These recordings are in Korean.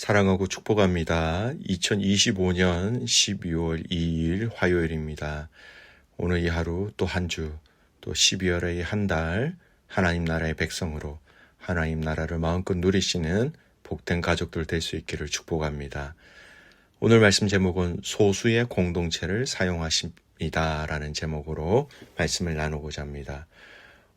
사랑하고 축복합니다. 2025년 12월 2일 화요일입니다. 오늘 이 하루 또 한 주, 또 12월의 한 달 하나님 나라의 백성으로 하나님 나라를 마음껏 누리시는 복된 가족들 될 수 있기를 축복합니다. 오늘 말씀 제목은 소수의 공동체를 사용하십니다 라는 제목으로 말씀을 나누고자 합니다.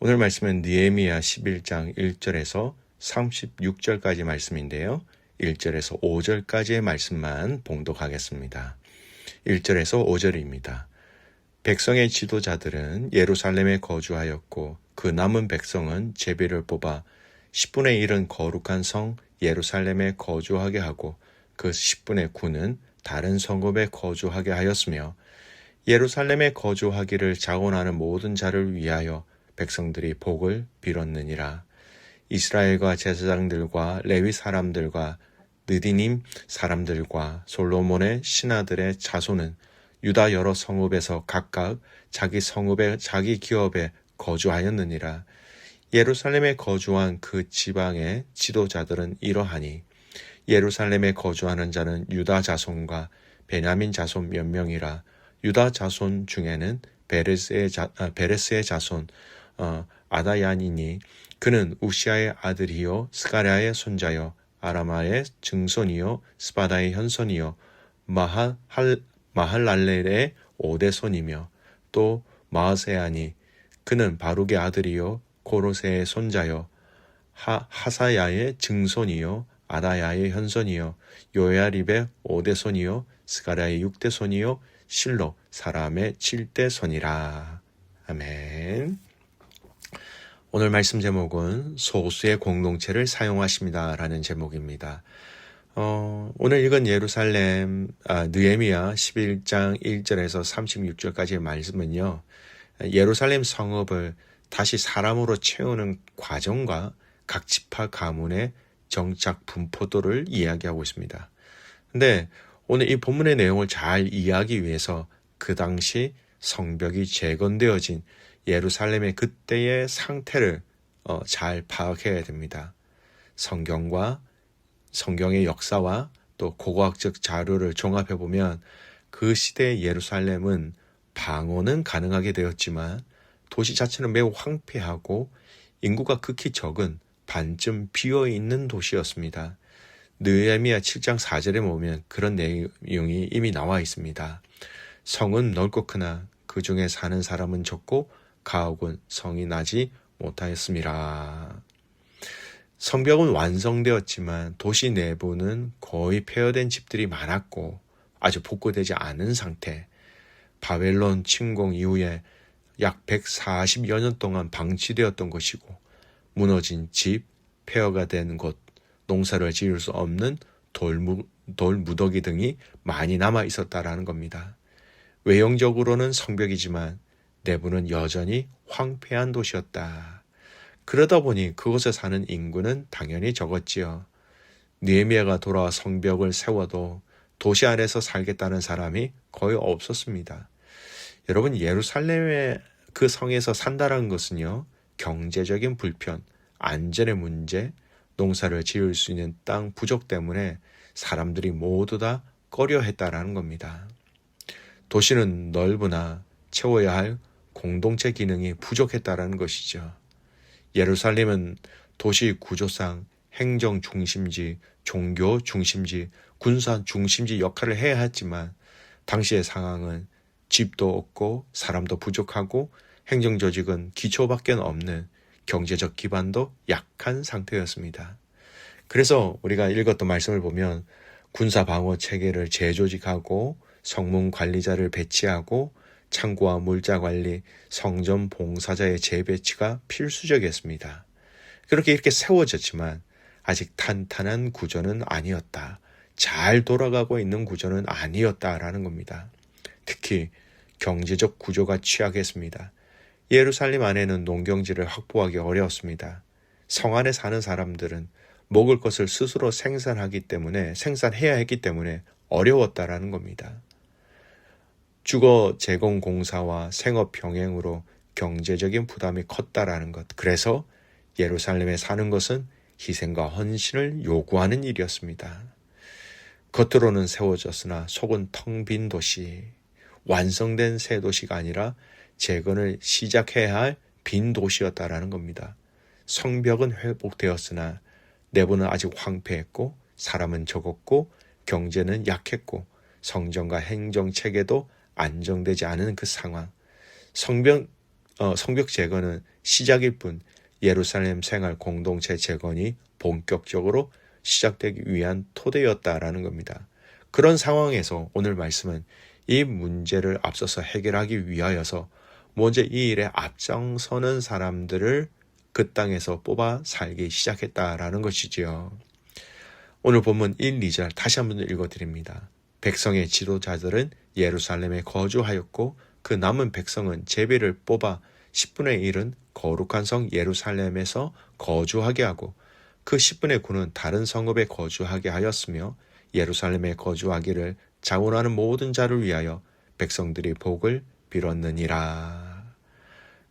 오늘 말씀은 느헤미야 11장 1절에서 36절까지 말씀인데요. 1절에서 5절까지의 말씀만 봉독하겠습니다. 1절에서 5절입니다. 백성의 지도자들은 예루살렘에 거주하였고 그 남은 백성은 제비를 뽑아 10분의 1은 거룩한 성 예루살렘에 거주하게 하고 그 10분의 9는 다른 성읍에 거주하게 하였으며 예루살렘에 거주하기를 자원하는 모든 자를 위하여 백성들이 복을 빌었느니라. 이스라엘과 제사장들과 레위 사람들과 느디님 사람들과 솔로몬의 신하들의 자손은 유다 여러 성읍에서 각각 자기 성읍에 자기 기업에 거주하였느니라. 예루살렘에 거주한 그 지방의 지도자들은 이러하니 예루살렘에 거주하는 자는 유다 자손과 베냐민 자손 몇 명이라. 유다 자손 중에는 베레스의 자손 아다야니니 그는 우시아의 아들이요 스가랴의 손자요 아라마의 증손이요 스바다의 현손이요 마할랄렐의 오대손이며 또 마아세아니 그는 바룩의 아들이요 고로세의 손자요 하사야의 증손이요 아다야의 현손이요 요야립의 오대손이요 스가랴의 육대손이요 실로 사람의 7대손이라. 아멘. 오늘 말씀 제목은 소수의 공동체를 사용하십니다 라는 제목입니다. 오늘 읽은 느헤미야 11장 1절에서 36절까지의 말씀은요. 예루살렘 성읍을 다시 사람으로 채우는 과정과 각 지파 가문의 정착 분포도를 이야기하고 있습니다. 근데 오늘 이 본문의 내용을 잘 이해하기 위해서 그 당시 성벽이 재건되어진 예루살렘의 그때의 상태를 잘 파악해야 됩니다. 성경의 역사와 또 고고학적 자료를 종합해보면 그 시대의 예루살렘은 방어는 가능하게 되었지만 도시 자체는 매우 황폐하고 인구가 극히 적은 반쯤 비어있는 도시였습니다. 느헤미야 7장 4절에 보면 그런 내용이 이미 나와 있습니다. 성은 넓고 크나 그 중에 사는 사람은 적고 가옥은 성이 나지 못하였음이라. 성벽은 완성되었지만 도시 내부는 거의 폐허된 집들이 많았고 아주 복구되지 않은 상태. 바벨론 침공 이후에 약 140여 년 동안 방치되었던 것이고 무너진 집, 폐허가 된 곳, 농사를 지을 수 없는 돌무더기 등이 많이 남아 있었다라는 겁니다. 외형적으로는 성벽이지만 내부는 여전히 황폐한 도시였다. 그러다 보니 그곳에 사는 인구는 당연히 적었지요. 느헤미야가 돌아와 성벽을 세워도 도시 안에서 살겠다는 사람이 거의 없었습니다. 여러분, 예루살렘의 그 성에서 산다는 것은요, 경제적인 불편, 안전의 문제, 농사를 지을 수 있는 땅 부족 때문에 사람들이 모두 다 꺼려했다라는 겁니다. 도시는 넓으나 채워야 할 공동체 기능이 부족했다라는 것이죠. 예루살렘은 도시 구조상 행정 중심지, 종교 중심지, 군사 중심지 역할을 해야 했지만 당시의 상황은 집도 없고 사람도 부족하고 행정 조직은 기초밖에 없는 경제적 기반도 약한 상태였습니다. 그래서 우리가 읽었던 말씀을 보면 군사 방어 체계를 재조직하고 성문 관리자를 배치하고 창고와 물자 관리, 성전 봉사자의 재배치가 필수적이었습니다. 이렇게 세워졌지만 아직 탄탄한 구조는 아니었다. 잘 돌아가고 있는 구조는 아니었다라는 겁니다. 특히 경제적 구조가 취약했습니다. 예루살렘 안에는 농경지를 확보하기 어려웠습니다. 성 안에 사는 사람들은 먹을 것을 스스로 생산해야 했기 때문에 어려웠다라는 겁니다. 주거 제공 공사와 생업 병행으로 경제적인 부담이 컸다라는 것. 그래서 예루살렘에 사는 것은 희생과 헌신을 요구하는 일이었습니다. 겉으로는 세워졌으나 속은 텅 빈 도시, 완성된 새 도시가 아니라 재건을 시작해야 할 빈 도시였다라는 겁니다. 성벽은 회복되었으나 내부는 아직 황폐했고 사람은 적었고 경제는 약했고 성전과 행정체계도 안정되지 않은 그 상황. 성벽 재건은 시작일 뿐 예루살렘 생활 공동체 재건이 본격적으로 시작되기 위한 토대였다라는 겁니다. 그런 상황에서 오늘 말씀은 이 문제를 앞서서 해결하기 위하여서 먼저 이 일에 앞장서는 사람들을 그 땅에서 뽑아 살기 시작했다라는 것이지요. 오늘 본문 1, 2절 다시 한번 읽어드립니다. 백성의 지도자들은 예루살렘에 거주하였고 그 남은 백성은 제비를 뽑아 10분의 1은 거룩한 성 예루살렘에서 거주하게 하고 그 10분의 9는 다른 성읍에 거주하게 하였으며 예루살렘에 거주하기를 자원하는 모든 자를 위하여 백성들이 복을 빌었느니라.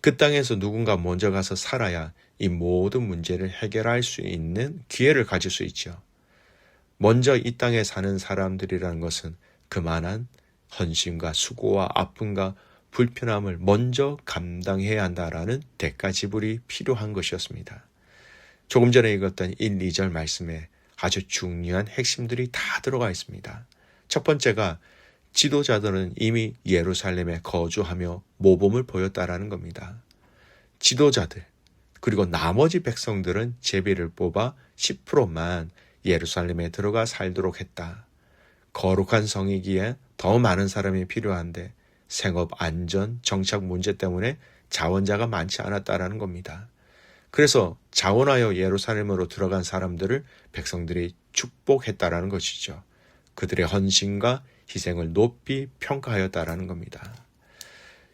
그 땅에서 누군가 먼저 가서 살아야 이 모든 문제를 해결할 수 있는 기회를 가질 수 있죠. 먼저 이 땅에 사는 사람들이라는 것은 그만한 헌신과 수고와 아픔과 불편함을 먼저 감당해야 한다라는 대가 지불이 필요한 것이었습니다. 조금 전에 읽었던 1, 2절 말씀에 아주 중요한 핵심들이 다 들어가 있습니다. 첫 번째가 지도자들은 이미 예루살렘에 거주하며 모범을 보였다라는 겁니다. 지도자들 그리고 나머지 백성들은 제비를 뽑아 10%만 예루살렘에 들어가 살도록 했다. 거룩한 성이기에 더 많은 사람이 필요한데 생업 안전, 정착 문제 때문에 자원자가 많지 않았다라는 겁니다. 그래서 자원하여 예루살렘으로 들어간 사람들을 백성들이 축복했다라는 것이죠. 그들의 헌신과 희생을 높이 평가하였다라는 겁니다.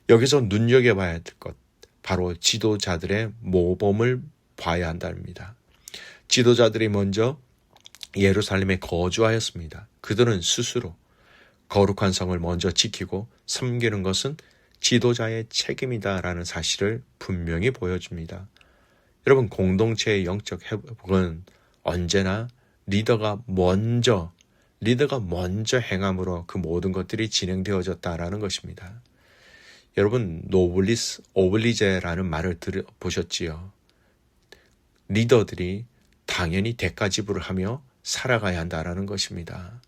여기서 눈여겨봐야 될 것, 바로 지도자들의 모범을 봐야 한답니다. 지도자들이 먼저 예루살렘에 거주하였습니다. 그들은 스스로 거룩한 성을 먼저 지키고 섬기는 것은 지도자의 책임이다라는 사실을 분명히 보여줍니다. 여러분, 공동체의 영적 회복은 언제나 리더가 먼저 행함으로 그 모든 것들이 진행되어졌다라는 것입니다. 여러분, 노블리스 오블리제라는 말을 들어보셨지요? 리더들이 당연히 대가 지불을 하며 살아가야 한다라는 것입니다.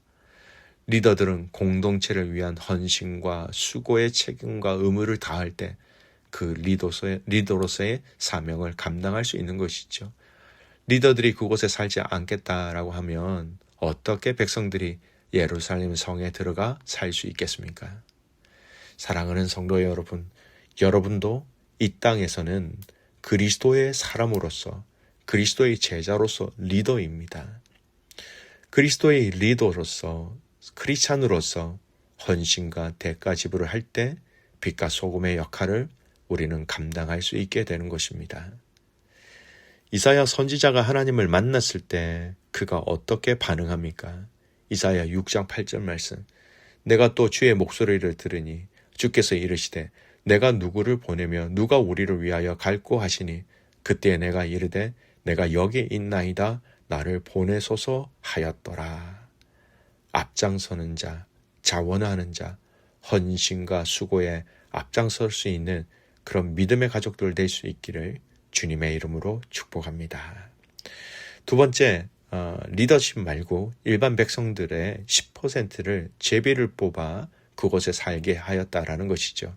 리더들은 공동체를 위한 헌신과 수고의 책임과 의무를 다할 때 그 리더로서의 사명을 감당할 수 있는 것이죠. 리더들이 그곳에 살지 않겠다라고 하면 어떻게 백성들이 예루살렘 성에 들어가 살 수 있겠습니까? 사랑하는 성도 여러분, 여러분도 이 땅에서는 그리스도의 사람으로서, 그리스도의 제자로서 리더입니다. 그리스도의 리더로서, 크리스찬으로서 헌신과 대가 지불을 할 때 빛과 소금의 역할을 우리는 감당할 수 있게 되는 것입니다. 이사야 선지자가 하나님을 만났을 때 그가 어떻게 반응합니까? 이사야 6장 8절 말씀. 내가 또 주의 목소리를 들으니 주께서 이르시되 내가 누구를 보내며 누가 우리를 위하여 갈고 하시니 그때 내가 이르되 내가 여기 있나이다 나를 보내소서 하였더라. 앞장서는 자, 자원하는 자, 헌신과 수고에 앞장설 수 있는 그런 믿음의 가족들 될 수 있기를 주님의 이름으로 축복합니다. 두 번째, 리더십 말고 일반 백성들의 10%를 제비를 뽑아 그곳에 살게 하였다라는 것이죠.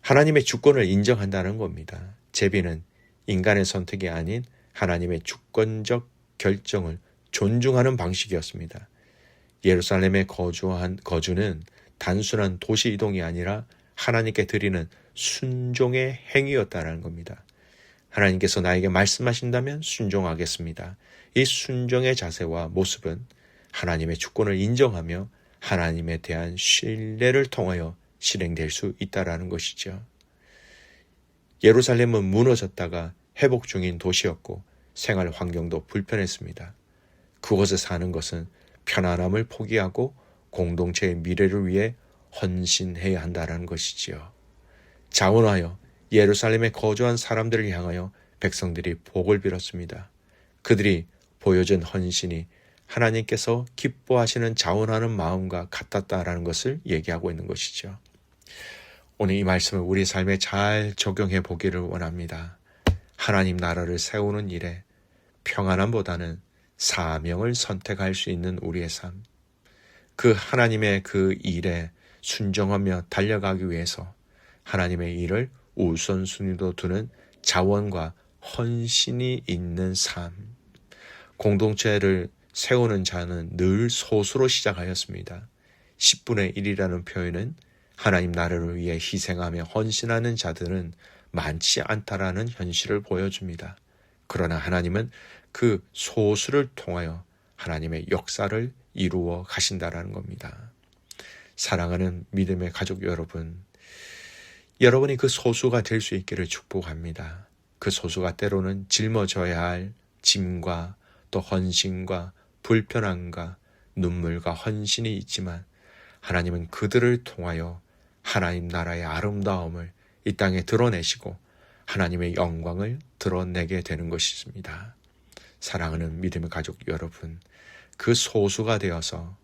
하나님의 주권을 인정한다는 겁니다. 제비는 인간의 선택이 아닌 하나님의 주권적 결정을 존중하는 방식이었습니다. 예루살렘에 거주는 단순한 도시 이동이 아니라 하나님께 드리는 순종의 행위였다는 겁니다. 하나님께서 나에게 말씀하신다면 순종하겠습니다. 이 순종의 자세와 모습은 하나님의 주권을 인정하며 하나님에 대한 신뢰를 통하여 실행될 수 있다는 것이죠. 예루살렘은 무너졌다가 회복 중인 도시였고 생활 환경도 불편했습니다. 그곳에 사는 것은 편안함을 포기하고 공동체의 미래를 위해 헌신해야 한다는 것이지요. 자원하여 예루살렘에 거주한 사람들을 향하여 백성들이 복을 빌었습니다. 그들이 보여준 헌신이 하나님께서 기뻐하시는 자원하는 마음과 같았다라는 것을 얘기하고 있는 것이죠. 오늘 이 말씀을 우리 삶에 잘 적용해 보기를 원합니다. 하나님 나라를 세우는 일에 평안함보다는 사명을 선택할 수 있는 우리의 삶. 그 하나님의 그 일에 순종하며 달려가기 위해서 하나님의 일을 우선순위로 두는 자원과 헌신이 있는 삶. 공동체를 세우는 자는 늘 소수로 시작하였습니다. 10분의 1이라는 표현은 하나님 나라를 위해 희생하며 헌신하는 자들은 많지 않다라는 현실을 보여줍니다. 그러나 하나님은 그 소수를 통하여 하나님의 역사를 이루어 가신다라는 겁니다. 사랑하는 믿음의 가족 여러분, 여러분이 그 소수가 될 수 있기를 축복합니다. 그 소수가 때로는 짊어져야 할 짐과 또 헌신과 불편함과 눈물과 헌신이 있지만 하나님은 그들을 통하여 하나님 나라의 아름다움을 이 땅에 드러내시고 하나님의 영광을 드러내게 되는 것입니다. 사랑하는 믿음의 가족 여러분, 그 소수가 되어서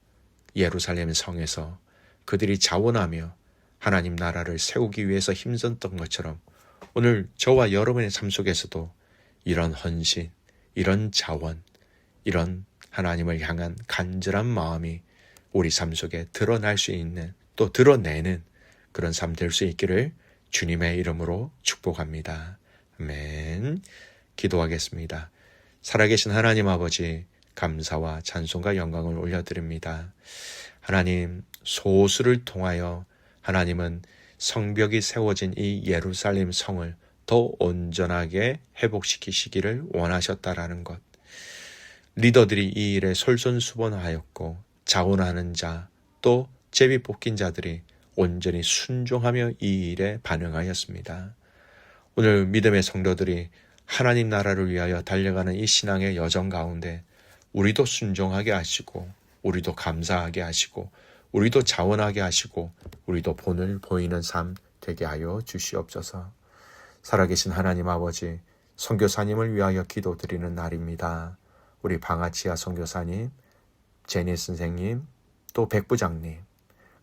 예루살렘 성에서 그들이 자원하며 하나님 나라를 세우기 위해서 힘썼던 것처럼 오늘 저와 여러분의 삶 속에서도 이런 헌신, 이런 자원, 이런 하나님을 향한 간절한 마음이 우리 삶 속에 드러날 수 있는, 또 드러내는 그런 삶 될 수 있기를 주님의 이름으로 축복합니다. 아멘. 기도하겠습니다. 살아계신 하나님 아버지, 감사와 찬송과 영광을 올려드립니다. 하나님, 소수를 통하여 하나님은 성벽이 세워진 이 예루살렘 성을 더 온전하게 회복시키시기를 원하셨다라는 것. 리더들이 이 일에 솔선수범하였고 자원하는 자, 또 제비 뽑힌 자들이 온전히 순종하며 이 일에 반응하였습니다. 오늘 믿음의 성도들이 하나님 나라를 위하여 달려가는 이 신앙의 여정 가운데 우리도 순종하게 하시고, 우리도 감사하게 하시고, 우리도 자원하게 하시고, 우리도 본을 보이는 삶 되게 하여 주시옵소서. 살아계신 하나님 아버지, 선교사님을 위하여 기도드리는 날입니다. 우리 방아치아 선교사님, 제니 선생님, 또 백부장님,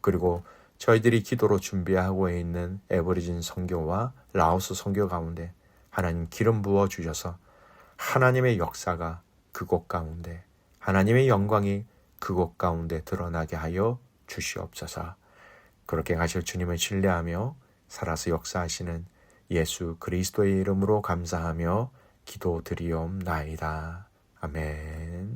그리고 저희들이 기도로 준비하고 있는 에버리진 선교와 라오스 선교 가운데 하나님 기름 부어 주셔서 하나님의 역사가 그곳 가운데, 하나님의 영광이 그곳 가운데 드러나게 하여 주시옵소서. 그렇게 하실 주님을 신뢰하며 살아서 역사하시는 예수 그리스도의 이름으로 감사하며 기도드리옵나이다. 아멘.